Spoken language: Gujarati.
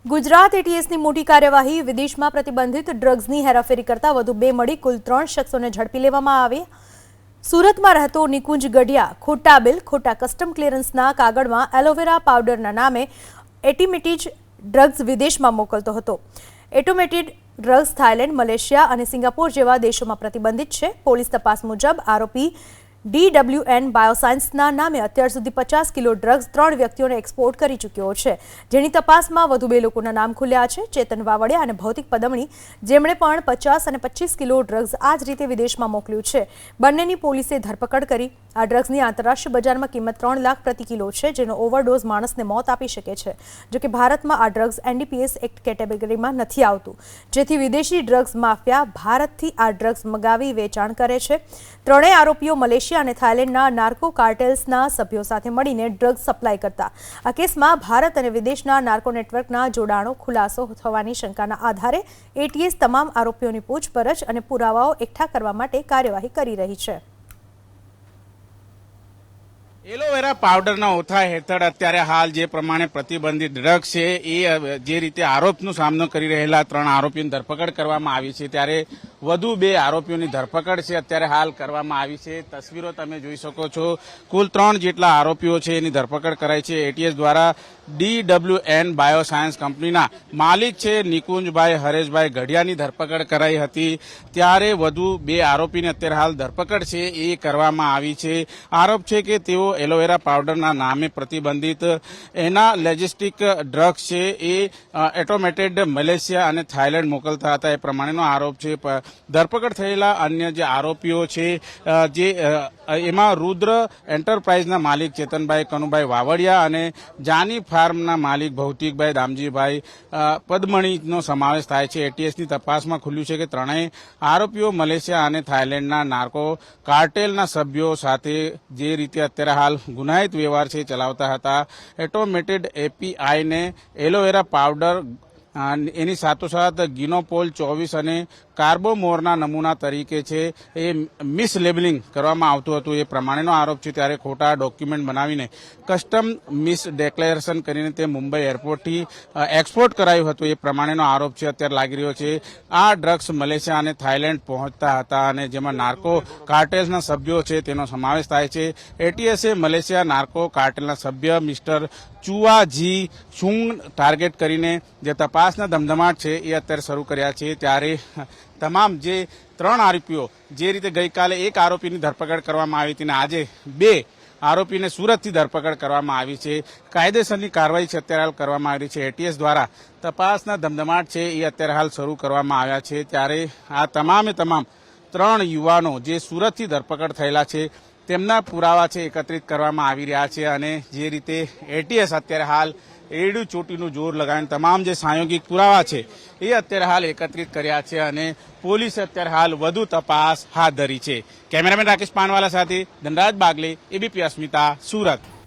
ગુજરાત એટીએસની મોટી કાર્યવાહી। વિદેશમાં પ્રતિબંધિત ડ્રગ્સની હેરાફેરી કરતા વધુ 2 મળી કુલ 3 શખ્સોને ઝડપી લેવામાં આવ્યા। સુરતમાં રહેતો નિકુંજ ગઢિયા ખોટા બિલ, ખોટા કસ્ટમ ક્લિયરન્સના કાગળમાં એલોવેરા પાવડરના નામે એટીમેટેડ ડ્રગ્સ વિદેશમાં મોકલતો હતો। એટીમેટેડ ડ્રગ્સ થાઇલેન્ડ, મલેશિયા અને સિંગાપોર જેવા દેશોમાં પ્રતિબંધિત છે। પોલીસ તપાસ મુજબ આરોપી DWN બાયોસાયન્સના નામે અત્યાર સુધી 50 કિલો ડ્રગ્સ 3 વ્યક્તિઓને એક્સપોર્ટ કરી ચૂક્યો છે, જેની તપાસમાં વધુ 2 લોકોના નામ ખુલ્યા છે। ચેતન વાવડિયા અને ભૌતિક પદમણી, જેમણે પણ 50 અને 25 કિલો ડ્રગ્સ આ જ રીતે વિદેશમાં મોકલ્યું છે। બંનેની પોલીસે ધરપકડ કરી। આ ડ્રગ્સની આંતરરાષ્ટ્રીય બજારમાં કિંમત 3 લાખ પ્રતિ કિલો છે, જેનો ઓવરડોઝ માણસને મોત આપી શકે છે। જોકે ભારતમાં આ ડ્રગ્સ NDPS એક્ટ કેટેગરીમાં નથી આવતું, જેથી વિદેશી ડ્રગ્સ માફિયા ભારતથી આ ડ્રગ્સ મગાવી વેચાણ કરે છે। ત્રણેય આરોપીઓ મલેશિયા અને થાઇલેન્ડના નાર્કો કાર્ટેલ્સના સભ્યો સાથે મળીને ડ્રગ્સ સપ્લાય કરતા। આ કેસમાં ભારત અને વિદેશના નાર્કો નેટવર્કના જોડાણો ખુલાસો થવાની શંકાના આધારે એટીએસ તમામ આરોપીઓની પૂછપરછ અને પુરાવાઓ એકઠા કરવા માટે કાર્યવાહી કરી રહી છે। એલોવેરા પાવડરના ઓથા હેઠળ અત્યારે હાલ જે પ્રમાણે પ્રતિબંધિત ડ્રગ્સ છે એ જે રીતે આરોપનો સામનો કરી રહેલા 3 આરોપીઓની ધરપકડ કરવામાં આવી છે, ત્યારે વધુ 2 આરોપીઓની ધરપકડ છે અત્યારે હાલ કરવામાં આવી છે। તસવીરો તમે જોઈ શકો છો, કુલ 3 જેટલા આરોપીઓ છે એની ધરપકડ કરાઈ છે એટીએસ દ્વારા। DWN બાયોસાયન્સ કંપનીના માલિક છે નિકુંજભાઈ હરેશભાઈ ગઢિયાની ધરપકડ કરાઈ હતી, ત્યારે વધુ 2 આરોપીની અત્યારે હાલ ધરપકડ છે એ કરવામાં આવી છે। આરોપ છે કે તેઓ એલોવેરા પાવડરના નામે પ્રતિબંધિત એના લેજિસ્ટિક ડ્રગ્સ છે એ એટોમેટેડ મલેશિયા અને થાઇલેન્ડ મોકલતા હતા, એ પ્રમાણેનો આરોપ છે। ધરપકડ થયેલા અન્ય જે આરોપીઓ છે જે એમાં રુદ્ર એન્ટરપ્રાઇઝના માલિક ચેતનભાઈ કનુભાઈ વાવડિયા અને જાની ફાર્મના માલિક ભૌતિકભાઈ દામજીભાઈ પદમણીનો સમાવેશ થાય છે। એટીએસની તપાસમાં ખુલ્યું છે કે ત્રણેય આરોપીઓ મલેશિયા અને થાઇલેન્ડના નાર્કો કાર્ટેલના સભ્યો સાથે જે રીતે અત્યારે હાલ ગુનાહિત વ્યવહાર છે ચલાવતા હતા। એટોમેટેડ એપીઆઈને એલોવેરા પાવડર એની સાથોસાથ ગિનોપોલ 24 અને કાર્બોમોરના નમૂના તરીકે છે એ મિસલેબલિંગ કરવામાં આવતું હતું, એ પ્રમાણેનો આરોપ છે। ત્યારે ખોટા ડોક્યુમેન્ટ બનાવીને કસ્ટમ મિસ ડિક્લેરેશન કરીને તે મુંબઈ એરપોર્ટથી એક્સપોર્ટ કરાયું હતું, એ પ્રમાણેનો આરોપ છે અત્યારે લાગી રહ્યો છે। આ ડ્રગ્સ મલેશિયા અને થાઇલેન્ડ પહોંચતા હતા અને જેમાં નાર્કો કાર્ટેલ્સના સભ્યો છે તેનો સમાવેશ થાય છે। એટીએસે મલેશિયા નાર્કો કાર્ટેલના સભ્ય મિસ્ટર ચુઆજી છુંગ ટાર્ગેટ કરીને જે તપાસના ધમધમાટ છે એ અત્યારે શરૂ કર્યા છે। ત્યારે તમામ જે 3 આરોપીઓ જે રીતે ગઈકાલે 1 આરોપીની ધરપકડ કરવામાં આવી હતી અને આજે 2 આરોપીને સુરતથી ધરપકડ કરવામાં આવી છે। કાયદેસરની કાર્યવાહી છે અત્યારે હાલ કરવામાં આવી છે। એટીએસ દ્વારા તપાસના ધમધમાટ છે એ અત્યારે હાલ શરૂ કરવામાં આવ્યા છે। ત્યારે આ તમામે તમામ 3 યુવાનો જે સુરતથી ધરપકડ થયેલા છે તેમના પુરાવા છે એકત્રિત કરવામાં આવી રહ્યા છે અને જે રીતે એટીએસ અત્યારે હાલ એડું ચોટીનું જોર લગાવીને તમામ જે સાંયોગિક પુરાવા છે એ અત્યારે હાલ એકત્રિત કર્યા છે અને પોલીસે અત્યારે હાલ વધુ તપાસ હાથ ધરી છે। કેમેરામેન રાકેશ પાનવાલા સાથે ધનરાજ બાગલે, એબીપી અસ્મિતા, સુરત।